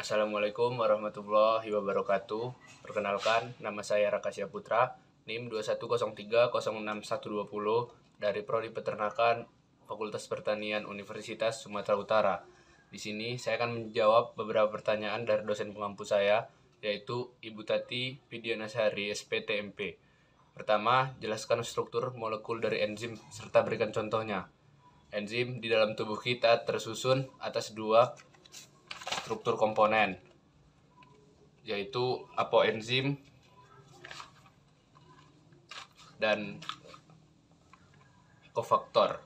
Assalamualaikum warahmatullahi wabarakatuh. Perkenalkan, nama saya Rakasya Putra, NIM 2103061120 dari Prodi Peternakan Fakultas Pertanian Universitas Sumatera Utara. Di sini saya akan menjawab beberapa pertanyaan dari dosen pengampu saya, yaitu Ibu Tati Widianasari, SPTMP. Pertama, jelaskan struktur molekul dari enzim serta berikan contohnya. Enzim di dalam tubuh kita tersusun atas dua struktur komponen, yaitu apoenzim dan kofaktor.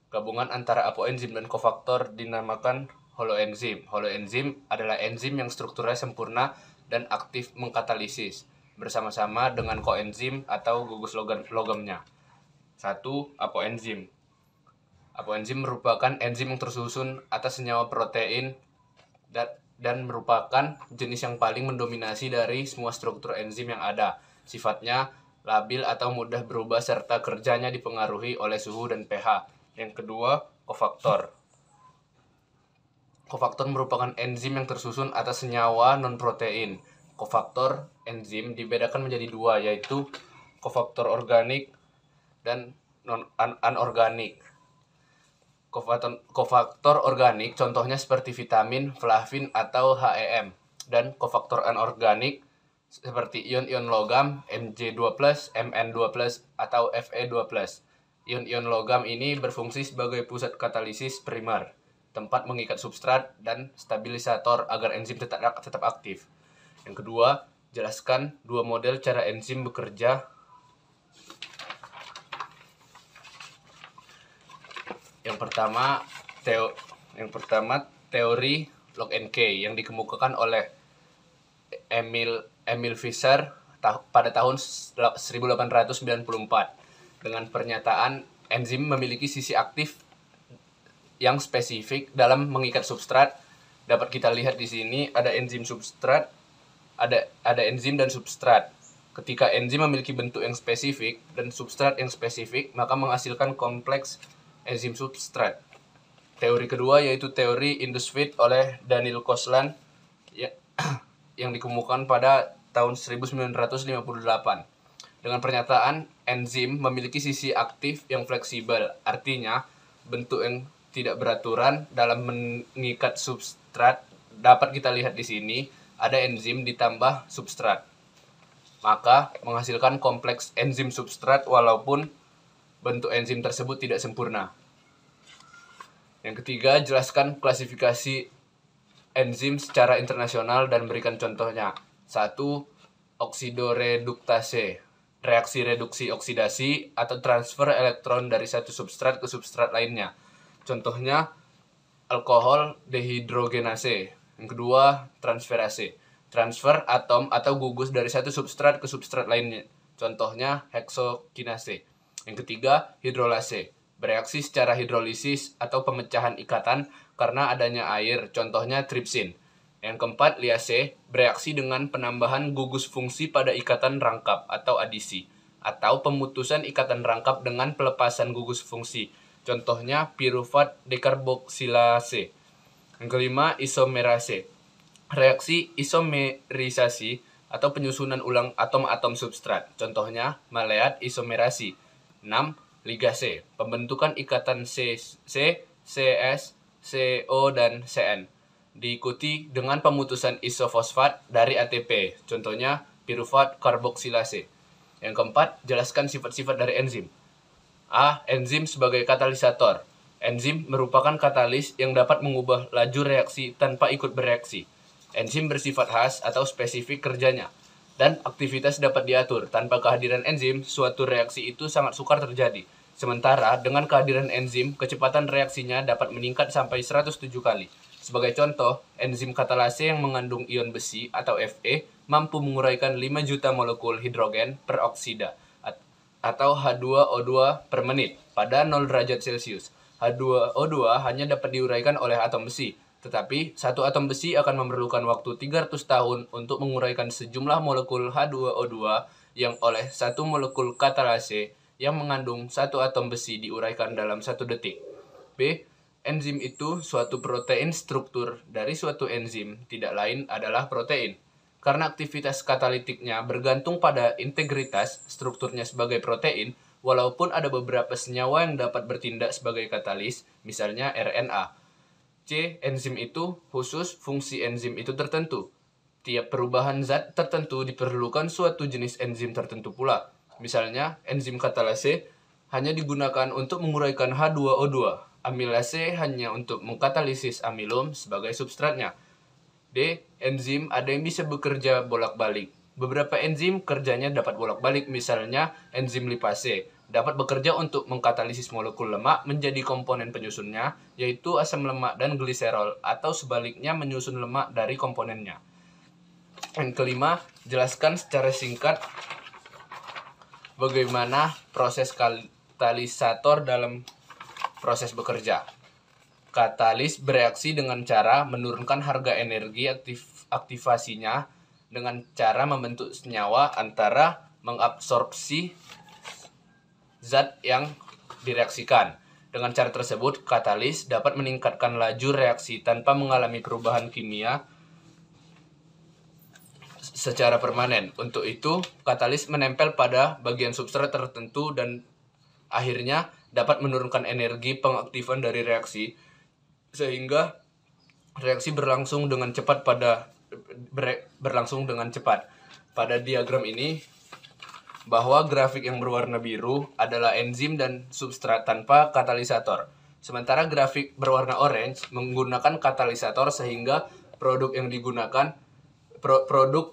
Gabungan antara apoenzim dan kofaktor dinamakan holoenzim. Holoenzim adalah enzim yang strukturnya sempurna dan aktif mengkatalisis bersama-sama dengan koenzim atau gugus logamnya. 1. Apoenzim. Apoenzim merupakan enzim yang tersusun atas senyawa protein dan merupakan jenis yang paling mendominasi dari semua struktur enzim yang ada. Sifatnya labil atau mudah berubah serta kerjanya dipengaruhi oleh suhu dan pH. Yang kedua, kofaktor. Kofaktor merupakan enzim yang tersusun atas senyawa non-protein. Kofaktor enzim dibedakan menjadi dua, yaitu kofaktor organik dan anorganik. Kofaktor organik contohnya seperti vitamin, flavin, atau HEM. Dan kofaktor anorganik seperti ion-ion logam Mg2+, Mn2+, atau Fe2+. Ion-ion logam ini berfungsi sebagai pusat katalisis primer, tempat mengikat substrat dan stabilisator agar enzim tetap aktif. Yang kedua, jelaskan dua model cara enzim bekerja. Yang pertama teori lock and key yang dikemukakan oleh Emil Fischer pada tahun 1894 dengan pernyataan enzim memiliki sisi aktif yang spesifik dalam mengikat substrat. Dapat kita lihat di sini ada enzim substrat, ada enzim dan substrat. Ketika enzim memiliki bentuk yang spesifik dan substrat yang spesifik, maka menghasilkan kompleks enzim substrat. Teori kedua yaitu teori Indus-Fit oleh Daniel Koslan yang dikemukakan pada tahun 1958 dengan pernyataan enzim memiliki sisi aktif yang fleksibel, artinya bentuk yang tidak beraturan dalam mengikat substrat. Dapat kita lihat di sini ada enzim ditambah substrat, maka menghasilkan kompleks enzim substrat walaupun bentuk enzim tersebut tidak sempurna. Yang ketiga, jelaskan klasifikasi enzim secara internasional dan berikan contohnya. 1. Oksidoreduktase, reaksi reduksi oksidasi atau transfer elektron dari satu substrat ke substrat lainnya. Contohnya alkohol dehidrogenase. Yang kedua, transferase, transfer atom atau gugus dari satu substrat ke substrat lainnya. Contohnya heksokinase. Yang ketiga, hidrolase, bereaksi secara hidrolisis atau pemecahan ikatan karena adanya air, contohnya tripsin. Yang keempat, liase, bereaksi dengan penambahan gugus fungsi pada ikatan rangkap atau adisi, atau pemutusan ikatan rangkap dengan pelepasan gugus fungsi, contohnya pirufat dekarboksilase. Yang kelima, isomerase, reaksi isomerisasi atau penyusunan ulang atom-atom substrat, contohnya maleat isomerasi. 6. Ligase, pembentukan ikatan C, CS, CO, dan CN. Diikuti dengan pemutusan isofosfat dari ATP, contohnya pirufat karboksilase. Yang keempat, jelaskan sifat-sifat dari enzim. A. Enzim sebagai katalisator. Enzim merupakan katalis yang dapat mengubah laju reaksi tanpa ikut bereaksi. Enzim bersifat khas atau spesifik kerjanya, dan aktivitas dapat diatur. Tanpa kehadiran enzim, suatu reaksi itu sangat sukar terjadi. Sementara, dengan kehadiran enzim, kecepatan reaksinya dapat meningkat sampai 107 kali. Sebagai contoh, enzim katalase yang mengandung ion besi atau Fe mampu menguraikan 5 juta molekul hidrogen per oksida atau H2O2 per menit pada 0 derajat Celcius. H2O2 hanya dapat diuraikan oleh atom besi, tetapi satu atom besi akan memerlukan waktu 300 tahun untuk menguraikan sejumlah molekul H2O2 yang oleh satu molekul katalase yang mengandung satu atom besi diuraikan dalam 1 detik. B. Enzim itu suatu protein. Struktur dari suatu enzim tidak lain adalah protein. Karena aktivitas katalitiknya bergantung pada integritas strukturnya sebagai protein, walaupun ada beberapa senyawa yang dapat bertindak sebagai katalis, misalnya RNA. C. Enzim itu khusus fungsi enzim itu tertentu. Tiap perubahan zat tertentu diperlukan suatu jenis enzim tertentu pula. Misalnya, enzim katalase hanya digunakan untuk menguraikan H2O2. Amilase hanya untuk mengkatalisis amilom sebagai substratnya. D. Enzim ada yang bisa bekerja bolak-balik. Beberapa enzim kerjanya dapat bolak-balik, misalnya enzim lipase dapat bekerja untuk mengkatalisis molekul lemak menjadi komponen penyusunnya, yaitu asam lemak dan gliserol, atau sebaliknya menyusun lemak dari komponennya. Yang kelima, jelaskan secara singkat bagaimana proses katalisator dalam proses bekerja. Katalis bereaksi dengan cara menurunkan harga energi aktivasinya dengan cara membentuk senyawa antara mengabsorpsi zat yang direaksikan. Dengan cara tersebut, katalis dapat meningkatkan laju reaksi tanpa mengalami perubahan kimia secara permanen. Untuk itu, katalis menempel pada bagian substrat tertentu dan akhirnya dapat menurunkan energi pengaktifan dari reaksi sehingga reaksi berlangsung dengan cepat. Pada diagram ini, bahwa grafik yang berwarna biru adalah enzim dan substrat tanpa katalisator. Sementara grafik berwarna orange menggunakan katalisator sehingga produk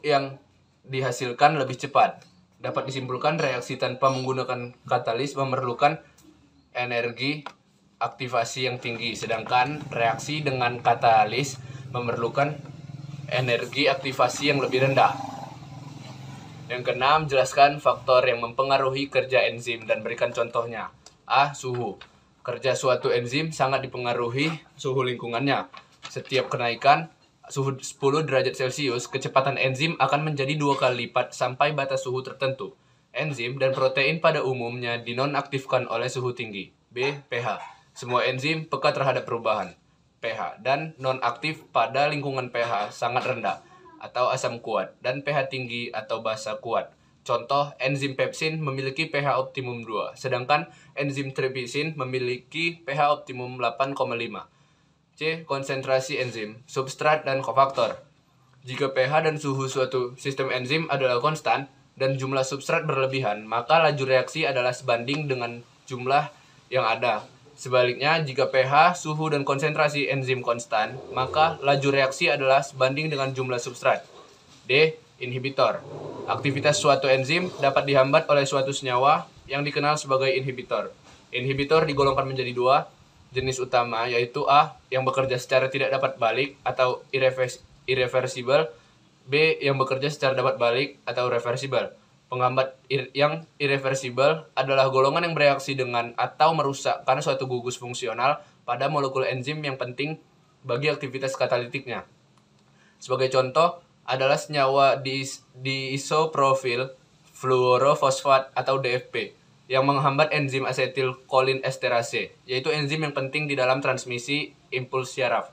yang dihasilkan lebih cepat. Dapat disimpulkan reaksi tanpa menggunakan katalis memerlukan energi aktivasi yang tinggi, sedangkan reaksi dengan katalis memerlukan energi aktivasi yang lebih rendah. Yang keenam, jelaskan faktor yang mempengaruhi kerja enzim dan berikan contohnya. A. Suhu. Kerja suatu enzim sangat dipengaruhi suhu lingkungannya. Setiap kenaikan suhu 10 derajat Celcius, kecepatan enzim akan menjadi 2 kali lipat sampai batas suhu tertentu. Enzim dan protein pada umumnya dinonaktifkan oleh suhu tinggi. B. pH. Semua enzim peka terhadap perubahan pH dan nonaktif pada lingkungan pH sangat rendah atau asam kuat dan pH tinggi atau basa kuat. Contoh, enzim pepsin memiliki pH optimum 2, sedangkan enzim trypsin memiliki pH optimum 8,5. C. Konsentrasi enzim, substrat, dan kofaktor. Jika pH dan suhu suatu sistem enzim adalah konstan dan jumlah substrat berlebihan, maka laju reaksi adalah sebanding dengan jumlah yang ada. Sebaliknya, jika pH, suhu, dan konsentrasi enzim konstan, maka laju reaksi adalah sebanding dengan jumlah substrat. D. Inhibitor. Aktivitas suatu enzim dapat dihambat oleh suatu senyawa yang dikenal sebagai inhibitor. Inhibitor digolongkan menjadi 2 jenis utama, yaitu A. yang bekerja secara tidak dapat balik atau irreversible, B. yang bekerja secara dapat balik atau reversible. Penghambat yang irreversible adalah golongan yang bereaksi dengan atau merusakkan suatu gugus fungsional pada molekul enzim yang penting bagi aktivitas katalitiknya. Sebagai contoh adalah senyawa diisoprofil fluorofosfat atau DFP yang menghambat enzim asetilkolin esterase, yaitu enzim yang penting di dalam transmisi impuls syaraf.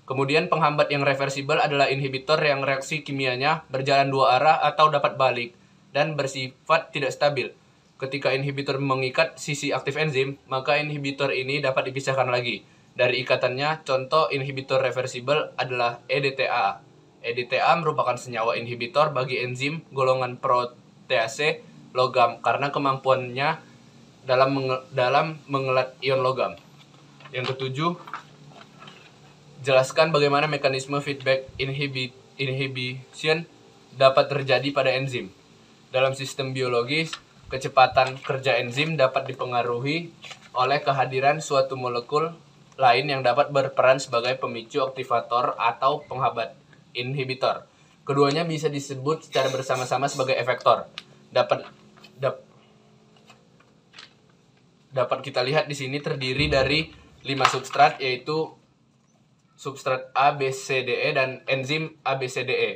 Kemudian penghambat yang reversible adalah inhibitor yang reaksi kimianya berjalan 2 arah atau dapat balik dan bersifat tidak stabil. Ketika inhibitor mengikat sisi aktif enzim, maka inhibitor ini dapat dipisahkan lagi. Dari ikatannya, contoh inhibitor reversible adalah EDTA. EDTA merupakan senyawa inhibitor bagi enzim golongan protease logam karena kemampuannya dalam mengelat ion logam. Yang ketujuh, jelaskan bagaimana mekanisme feedback inhibition dapat terjadi pada enzim. Dalam sistem biologis, kecepatan kerja enzim dapat dipengaruhi oleh kehadiran suatu molekul lain yang dapat berperan sebagai pemicu aktivator atau penghambat inhibitor. Keduanya bisa disebut secara bersama-sama sebagai efektor. Dapat kita lihat di sini terdiri dari 5 substrat, yaitu substrat A, B, C, D, E, dan enzim A, B, C, D, E.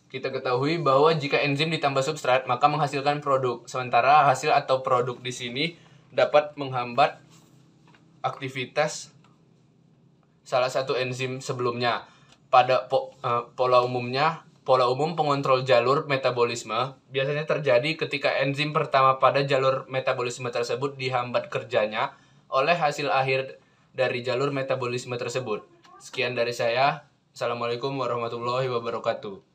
Kita ketahui bahwa jika enzim ditambah substrat, maka menghasilkan produk. Sementara hasil atau produk di sini dapat menghambat aktivitas salah satu enzim sebelumnya. Pada pola umum pengontrol jalur metabolisme biasanya terjadi ketika enzim pertama pada jalur metabolisme tersebut dihambat kerjanya oleh hasil akhir dari jalur metabolisme tersebut. Sekian dari saya. Assalamualaikum warahmatullahi wabarakatuh.